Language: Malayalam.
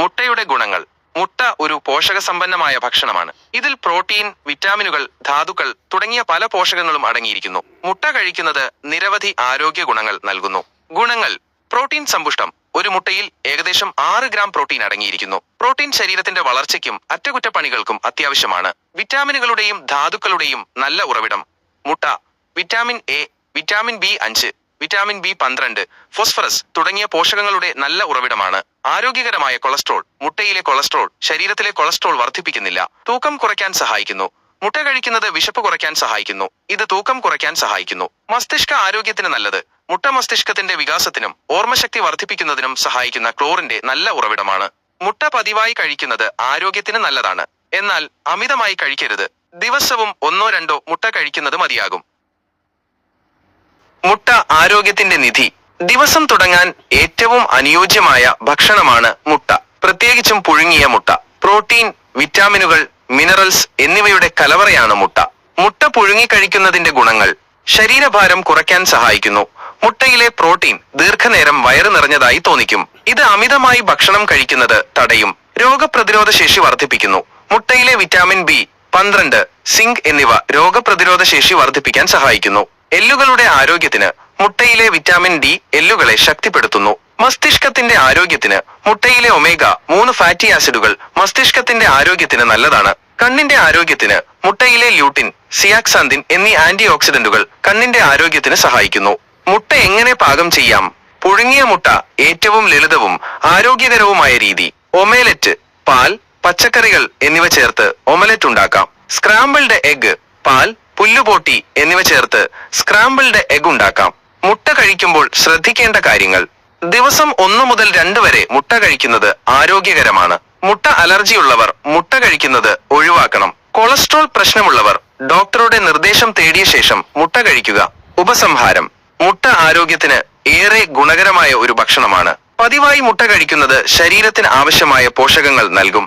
മുട്ടയുടെ ഗുണങ്ങൾ. മുട്ട ഒരു പോഷകസമ്പന്നമായ ഭക്ഷണമാണ്. ഇതിൽ പ്രോട്ടീൻ, വിറ്റാമിനുകൾ, ധാതുക്കൾ തുടങ്ങിയ പല പോഷകങ്ങളും അടങ്ങിയിരിക്കുന്നു. മുട്ട കഴിക്കുന്നത് നിരവധി ആരോഗ്യ ഗുണങ്ങൾ നൽകുന്നു. ഗുണങ്ങൾ. പ്രോട്ടീൻ സമ്പുഷ്ടം. ഒരു മുട്ടയിൽ ഏകദേശം 6 ഗ്രാം പ്രോട്ടീൻ അടങ്ങിയിരിക്കുന്നു. പ്രോട്ടീൻ ശരീരത്തിന്റെ വളർച്ചയ്ക്കും അറ്റകുറ്റപ്പണികൾക്കും അത്യാവശ്യമാണ്. വിറ്റാമിനുകളുടെയും ധാതുക്കളുടെയും നല്ല ഉറവിടം. മുട്ട vitamin A, vitamin B5, vitamin B12, phosphorus തുടങ്ങിയ പോഷകങ്ങളുടെ നല്ല ഉറവിടമാണ്. ആരോഗ്യകരമായ കൊളസ്ട്രോൾ. മുട്ടയിലെ കൊളസ്ട്രോൾ ശരീരത്തിലെ കൊളസ്ട്രോൾ വർദ്ധിപ്പിക്കുന്നില്ല. തൂക്കം കുറയ്ക്കാൻ സഹായിക്കുന്നു. മുട്ട കഴിക്കുന്നത് വിശപ്പ് കുറയ്ക്കാൻ സഹായിക്കുന്നു. ഇത് തൂക്കം കുറയ്ക്കാൻ സഹായിക്കുന്നു. മസ്തിഷ്ക ആരോഗ്യത്തിന് നല്ലത്. മുട്ട മസ്തിഷ്കത്തിന്റെ വികാസത്തിനും ഓർമ്മശക്തി വർദ്ധിപ്പിക്കുന്നതിനും സഹായിക്കുന്ന ക്ലോറിന്റെ നല്ല ഉറവിടമാണ്. മുട്ട പതിവായി കഴിക്കുന്നത് ആരോഗ്യത്തിന് നല്ലതാണ്. എന്നാൽ അമിതമായി കഴിക്കരുത്. ദിവസവും 1-2 മുട്ട കഴിക്കുന്നത് മതിയാകും. മുട്ട ആരോഗ്യത്തിന്റെ നിധി. ദിവസം തുടങ്ങാൻ ഏറ്റവും അനുയോജ്യമായ ഭക്ഷണമാണ് മുട്ട. പ്രത്യേകിച്ചും പുഴുങ്ങിയ മുട്ട. പ്രോട്ടീൻ, വിറ്റാമിനുകൾ, മിനറൽസ് എന്നിവയുടെ കലവറയാണ് മുട്ട. മുട്ട പുഴുങ്ങി കഴിക്കുന്നതിന്റെ ഗുണങ്ങൾ. ശരീരഭാരം കുറയ്ക്കാൻ സഹായിക്കുന്നു. മുട്ടയിലെ പ്രോട്ടീൻ ദീർഘനേരം വയറ് നിറഞ്ഞതായി തോന്നിക്കും. ഇത് അമിതമായി ഭക്ഷണം കഴിക്കുന്നത് തടയും. രോഗപ്രതിരോധ ശേഷി വർദ്ധിപ്പിക്കുന്നു. മുട്ടയിലെ വിറ്റാമിൻ B12, സിങ്ക് എന്നിവ രോഗപ്രതിരോധ ശേഷി വർദ്ധിപ്പിക്കാൻ സഹായിക്കുന്നു. എല്ലുകളുടെ ആരോഗ്യത്തിന്. മുട്ടയിലെ വിറ്റാമിൻ D എല്ലുകളെ ശക്തിപ്പെടുത്തുന്നു. മസ്തിഷ്കത്തിന്റെ ആരോഗ്യത്തിന്. മുട്ടയിലെ omega-3 ഫാറ്റി ആസിഡുകൾ മസ്തിഷ്കത്തിന്റെ ആരോഗ്യത്തിന് നല്ലതാണ്. കണ്ണിന്റെ ആരോഗ്യത്തിന്. മുട്ടയിലെ ല്യൂട്ടിൻ, സിയാക്സാന്തിൻ എന്നീ ആന്റി ഓക്സിഡന്റുകൾ കണ്ണിന്റെ ആരോഗ്യത്തിന് സഹായിക്കുന്നു. മുട്ട എങ്ങനെ പാകം ചെയ്യാം? പുഴുങ്ങിയ മുട്ട ഏറ്റവും ലളിതവും ആരോഗ്യകരവുമായ രീതി. ഒമേലറ്റ്. പാൽ, പച്ചക്കറികൾ എന്നിവ ചേർത്ത് ഒമലറ്റ് ഉണ്ടാക്കാം. Scrambled egg. പാൽ, പുല്ലുപോട്ടി എന്നിവ ചേർത്ത് സ്ക്രാമ്പിൾഡ് എഗ് ഉണ്ടാക്കാം. മുട്ട കഴിക്കുമ്പോൾ ശ്രദ്ധിക്കേണ്ട കാര്യങ്ങൾ. ദിവസം 1 മുതൽ 2 വരെ മുട്ട കഴിക്കുന്നത് ആരോഗ്യകരമാണ്. മുട്ട അലർജിയുള്ളവർ മുട്ട കഴിക്കുന്നത് ഒഴിവാക്കണം. കൊളസ്ട്രോൾ പ്രശ്നമുള്ളവർ ഡോക്ടറുടെ നിർദ്ദേശം തേടിയ ശേഷം മുട്ട കഴിക്കുക. ഉപസംഹാരം. മുട്ട ആരോഗ്യത്തിന് ഏറെ ഗുണകരമായ ഒരു ഭക്ഷണമാണ്. പതിവായി മുട്ട കഴിക്കുന്നത് ശരീരത്തിന് ആവശ്യമായ പോഷകങ്ങൾ നൽകും.